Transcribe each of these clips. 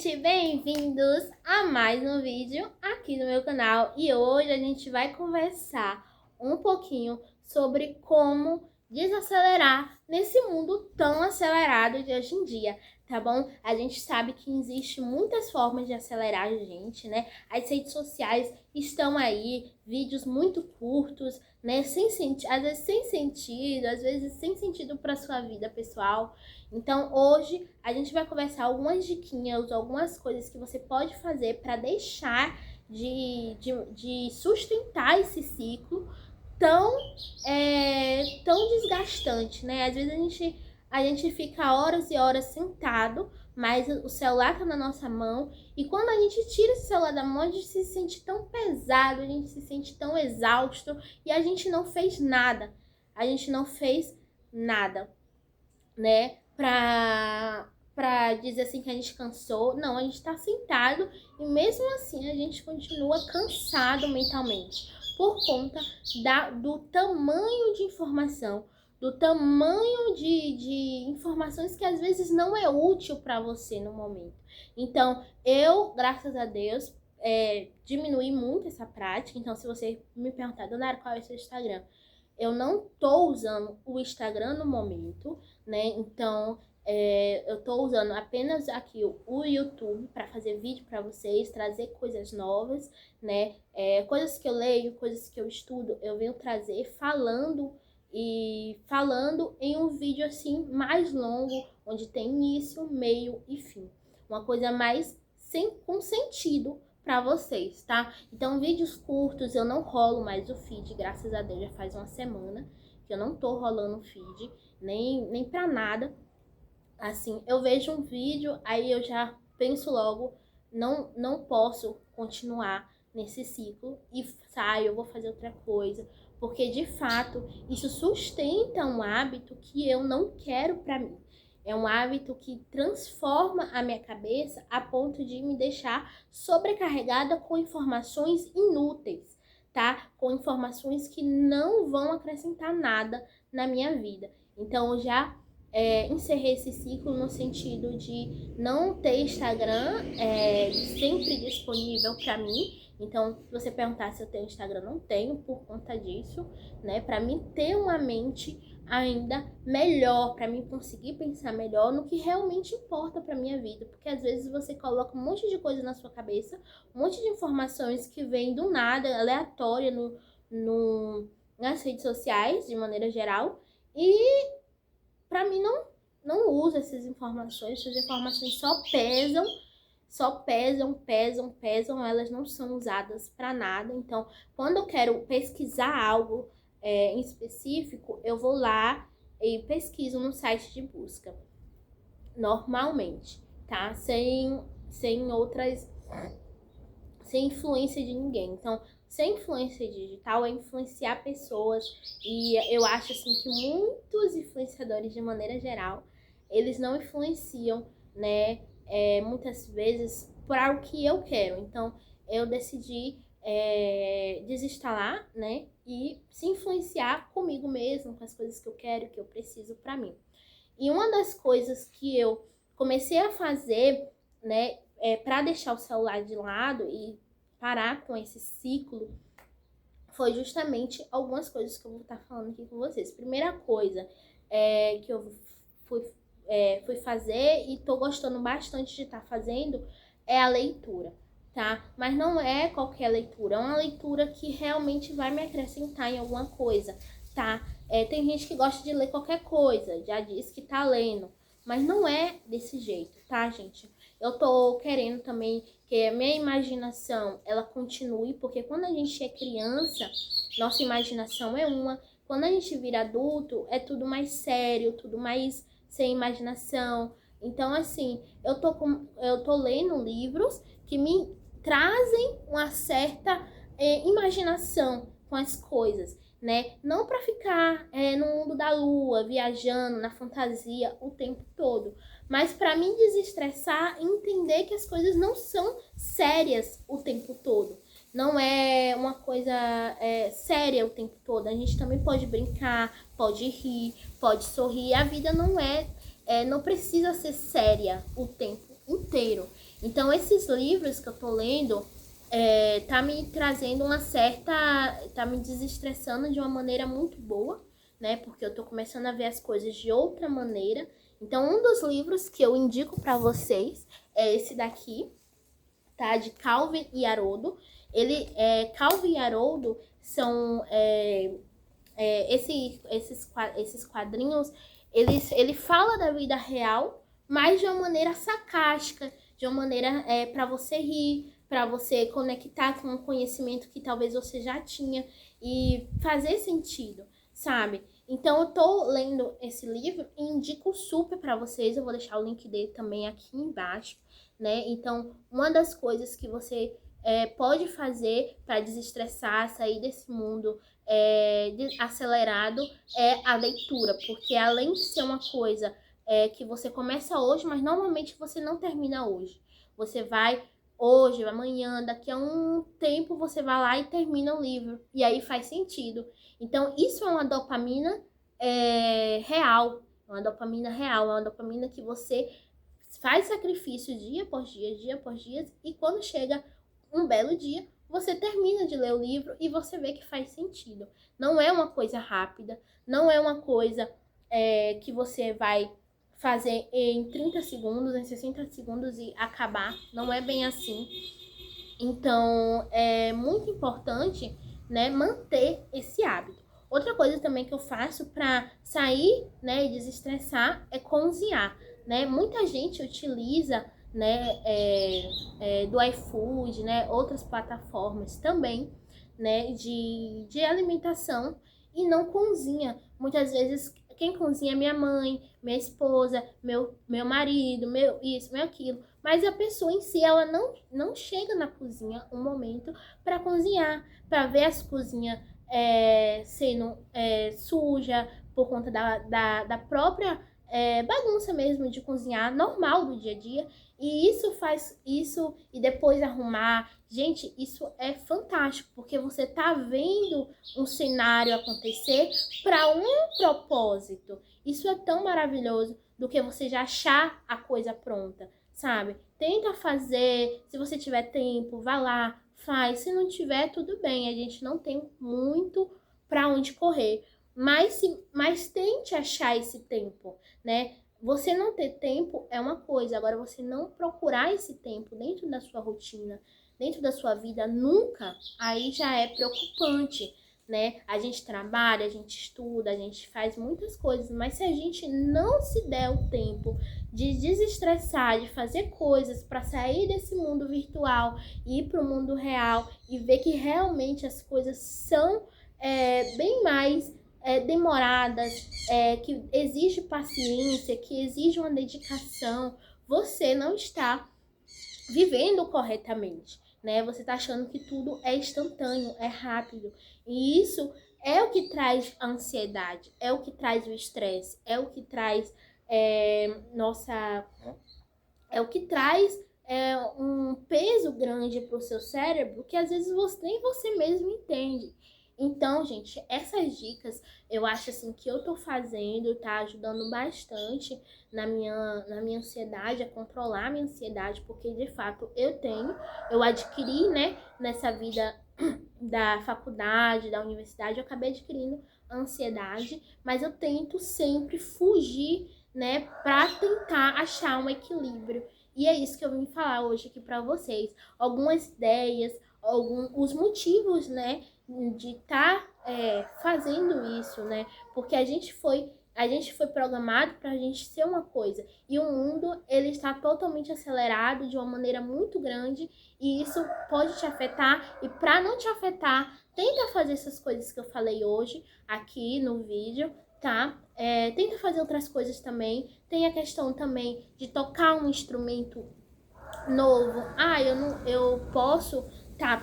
gente, bem-vindos a mais um vídeo aqui no meu canal. E hoje a gente vai conversar um pouquinho sobre como desacelerar nesse mundo tão acelerado de hoje em dia, tá bom? A gente sabe que existe muitas formas de acelerar a gente, né? As redes sociais estão aí, vídeos muito curtos, né? Às vezes sem sentido, às vezes sem sentido para sua vida pessoal. Então hoje a gente vai conversar algumas diquinhas, algumas coisas que você pode fazer para deixar de sustentar esse ciclo tão desgastante, né? Às vezes a gente fica horas e horas sentado, mas o celular tá na nossa mão, e quando a gente tira esse celular da mão, a gente se sente tão pesado, a gente se sente tão exausto, e a gente não fez nada. A gente não fez nada, né? Pra dizer assim que a gente cansou. Não, a gente tá sentado e mesmo assim a gente continua cansado mentalmente por conta do tamanho de informação, do tamanho de informações que às vezes não é útil para você no momento. Então, eu, graças a Deus, diminui muito essa prática. Então, se você me perguntar, Donara, qual é o seu Instagram? Eu não tô usando o Instagram no momento, né? Então, eu tô usando apenas aqui o YouTube para fazer vídeo para vocês, trazer coisas novas, né? Coisas que eu leio, coisas que eu estudo, eu venho trazer falando em um vídeo assim mais longo, onde tem início, meio e fim. Uma coisa mais com sentido para vocês, tá? Então, vídeos curtos, eu não rolo mais o feed, graças a Deus, já faz uma semana que eu não tô rolando o feed, nem pra nada. Assim, eu vejo um vídeo, aí eu já penso logo, não posso continuar nesse ciclo e saio, eu vou fazer outra coisa, porque de fato isso sustenta um hábito que eu não quero pra mim. É um hábito que transforma a minha cabeça a ponto de me deixar sobrecarregada com informações inúteis, tá? Com informações que não vão acrescentar nada na minha vida. Então, eu já encerrei esse ciclo no sentido de não ter Instagram sempre disponível para mim. Então, se você perguntar se eu tenho Instagram, não tenho por conta disso, né? Para mim ter uma mente ainda melhor, para mim conseguir pensar melhor no que realmente importa para minha vida, porque às vezes você coloca um monte de coisa na sua cabeça, um monte de informações que vêm do nada, aleatória nas redes sociais, de maneira geral, e para mim não uso essas informações só pesam, elas não são usadas para nada. Então, quando eu quero pesquisar algo em específico, eu vou lá e pesquiso no site de busca, normalmente, tá? Sem influência de ninguém. Então, sem influência digital é influenciar pessoas, e eu acho assim que muitos influenciadores, de maneira geral, eles não influenciam, né, muitas vezes para o que eu quero. Então, eu decidi desinstalar, né, e se influenciar comigo mesmo, com as coisas que eu quero, que eu preciso para mim. E uma das coisas que eu comecei a fazer, né, para deixar o celular de lado e parar com esse ciclo, foi justamente algumas coisas que eu vou estar falando aqui com vocês. Primeira coisa que eu fui fazer e tô gostando bastante de estar fazendo é a leitura, tá? Mas não é qualquer leitura, é uma leitura que realmente vai me acrescentar em alguma coisa, tá? Tem gente que gosta de ler qualquer coisa, já diz que tá lendo, mas não é desse jeito, tá, gente? Eu tô querendo também que a minha imaginação, ela continue, porque quando a gente é criança, nossa imaginação é uma. Quando a gente vira adulto, é tudo mais sério, tudo mais sem imaginação. Então, assim, eu tô lendo livros que me trazem uma certa imaginação com as coisas, né? Não para ficar no mundo da lua, viajando na fantasia o tempo todo, mas para mim desestressar e entender que as coisas não são sérias o tempo todo. Não é uma coisa séria o tempo todo. A gente também pode brincar, pode rir, pode sorrir. A vida não precisa ser séria o tempo inteiro. Então, esses livros que eu tô lendo tá me trazendo tá me desestressando de uma maneira muito boa, né? Porque eu tô começando a ver as coisas de outra maneira. Então, um dos livros que eu indico para vocês é esse daqui, tá? De Calvin e Haroldo. Calvin e Haroldo são esses quadrinhos, ele fala da vida real, mas de uma maneira sarcástica, de uma maneira para você rir, para você conectar com um conhecimento que talvez você já tinha e fazer sentido, sabe? Então eu tô lendo esse livro e indico super para vocês, eu vou deixar o link dele também aqui embaixo, né? Então, uma das coisas que você pode fazer para desestressar, sair desse mundo acelerado é a leitura, porque além de ser uma coisa que você começa hoje, mas normalmente você não termina hoje. Você vai hoje, amanhã, daqui a um tempo você vai lá e termina o livro, e aí faz sentido. Então, isso é uma dopamina real, é uma dopamina que você faz sacrifício dia após dia, e quando chega um belo dia, você termina de ler o livro e você vê que faz sentido. Não é uma coisa rápida, não é uma coisa que você vai fazer em 30 segundos, em 60 segundos e acabar. Não é bem assim. Então, é muito importante, né, manter esse hábito. Outra coisa também que eu faço para sair, né, e desestressar é cozinhar, né? Muita gente utiliza, né, do iFood, né, outras plataformas também, né, de alimentação e não cozinha. Muitas vezes quem cozinha é minha mãe, minha esposa, meu marido, meu isso, meu aquilo. Mas a pessoa em si, ela não chega na cozinha um momento para cozinhar, para ver as cozinhas sendo suja por conta da própria bagunça mesmo de cozinhar, normal do dia a dia. E isso faz isso e depois arrumar. Gente, isso é fantástico, porque você tá vendo um cenário acontecer para um propósito. Isso é tão maravilhoso do que você já achar a coisa pronta, sabe? Tenta fazer, se você tiver tempo, vá lá, faz. Se não tiver, tudo bem, a gente não tem muito para onde correr. Mas tente achar esse tempo, né? Você não ter tempo é uma coisa, agora você não procurar esse tempo dentro da sua rotina, dentro da sua vida, nunca, aí já é preocupante, né? A gente trabalha, a gente estuda, a gente faz muitas coisas, mas se a gente não se der o tempo de desestressar, de fazer coisas para sair desse mundo virtual e ir para o mundo real e ver que realmente as coisas são bem mais demoradas, que exige paciência, que exige uma dedicação, você não está vivendo corretamente, né? Você está achando que tudo é instantâneo, é rápido. E isso é o que traz a ansiedade, é o que traz o estresse, é o que traz é o que traz um peso grande para o seu cérebro que às vezes nem você mesmo entende. Então, gente, essas dicas eu acho assim que eu tô fazendo, tá ajudando bastante na minha ansiedade, a controlar a minha ansiedade, porque de fato eu adquiri, né, nessa vida da faculdade, da universidade, eu acabei adquirindo ansiedade, mas eu tento sempre fugir, né, pra tentar achar um equilíbrio. E é isso que eu vim falar hoje aqui pra vocês. Algumas ideias, os motivos, né, de estar fazendo isso, né? Porque a gente foi programado para a gente ser uma coisa e o mundo ele está totalmente acelerado de uma maneira muito grande e isso pode te afetar e para não te afetar, tenta fazer essas coisas que eu falei hoje aqui no vídeo, tá? Tenta fazer outras coisas também. Tem a questão também de tocar um instrumento novo. Eu posso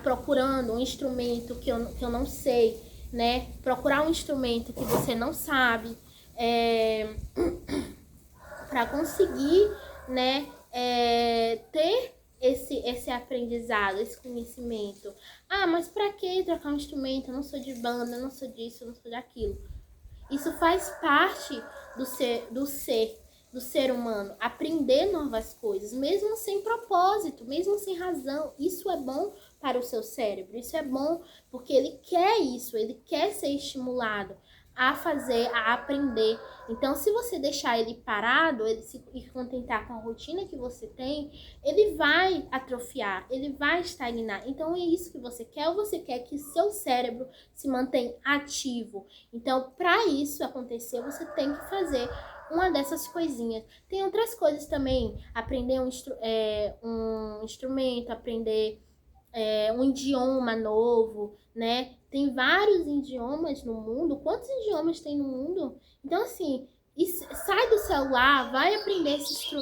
procurando um instrumento que eu não sei, né? Procurar um instrumento que você não sabe, para conseguir, né, ter esse aprendizado, esse conhecimento. Ah, mas para que trocar um instrumento? Eu não sou de banda, eu não sou disso, eu não sou daquilo. Isso faz parte do ser, do ser humano, aprender novas coisas, mesmo sem propósito, mesmo sem razão. Isso é bom para o seu cérebro, isso é bom porque ele quer isso, ele quer ser estimulado a fazer, a aprender. Então, se você deixar ele parado, ele se contentar com a rotina que você tem, ele vai atrofiar, ele vai estagnar. Então, é isso que você quer, ou você quer que seu cérebro se mantenha ativo. Então, para isso acontecer, você tem que fazer uma dessas coisinhas. Tem outras coisas também, aprender um instrumento, aprender um idioma novo, né? Tem vários idiomas no mundo. Quantos idiomas tem no mundo? Então, assim, sai do celular, vai aprender esse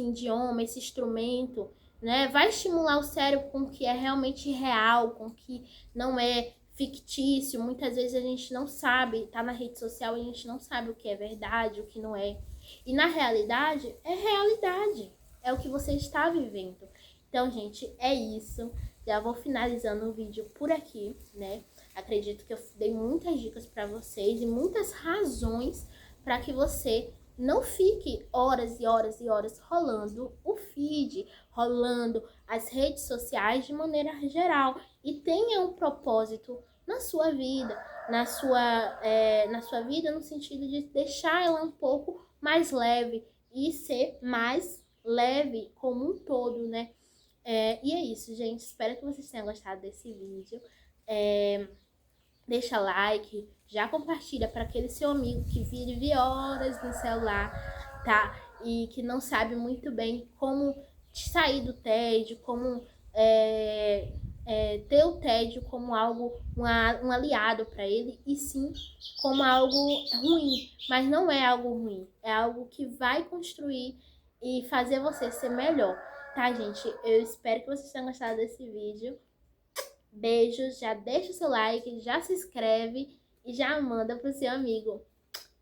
idioma, esse instrumento, né? Vai estimular o cérebro com o que é realmente real, com o que não é fictício. Muitas vezes a gente não sabe, tá na rede social e a gente não sabe o que é verdade, o que não é. E na realidade, é realidade. É o que você está vivendo. Então, gente, é isso. Já vou finalizando o vídeo por aqui, né? Acredito que eu dei muitas dicas para vocês e muitas razões para que você não fique horas e horas e horas rolando o feed, rolando as redes sociais de maneira geral. E tenha um propósito na sua vida, na sua vida no sentido de deixar ela um pouco mais leve e ser mais leve como um todo, né? E é isso, gente. Espero que vocês tenham gostado desse vídeo. Deixa like, já compartilha para aquele seu amigo que vive horas no celular, tá? E que não sabe muito bem como sair do tédio, como ter o tédio como algo, um aliado para ele, e sim como algo ruim. Mas não é algo ruim, é algo que vai construir e fazer você ser melhor. Tá, gente? Eu espero que vocês tenham gostado desse vídeo. Beijos, já deixa o seu like, já se inscreve e já manda pro seu amigo.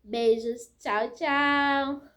Beijos, tchau, tchau!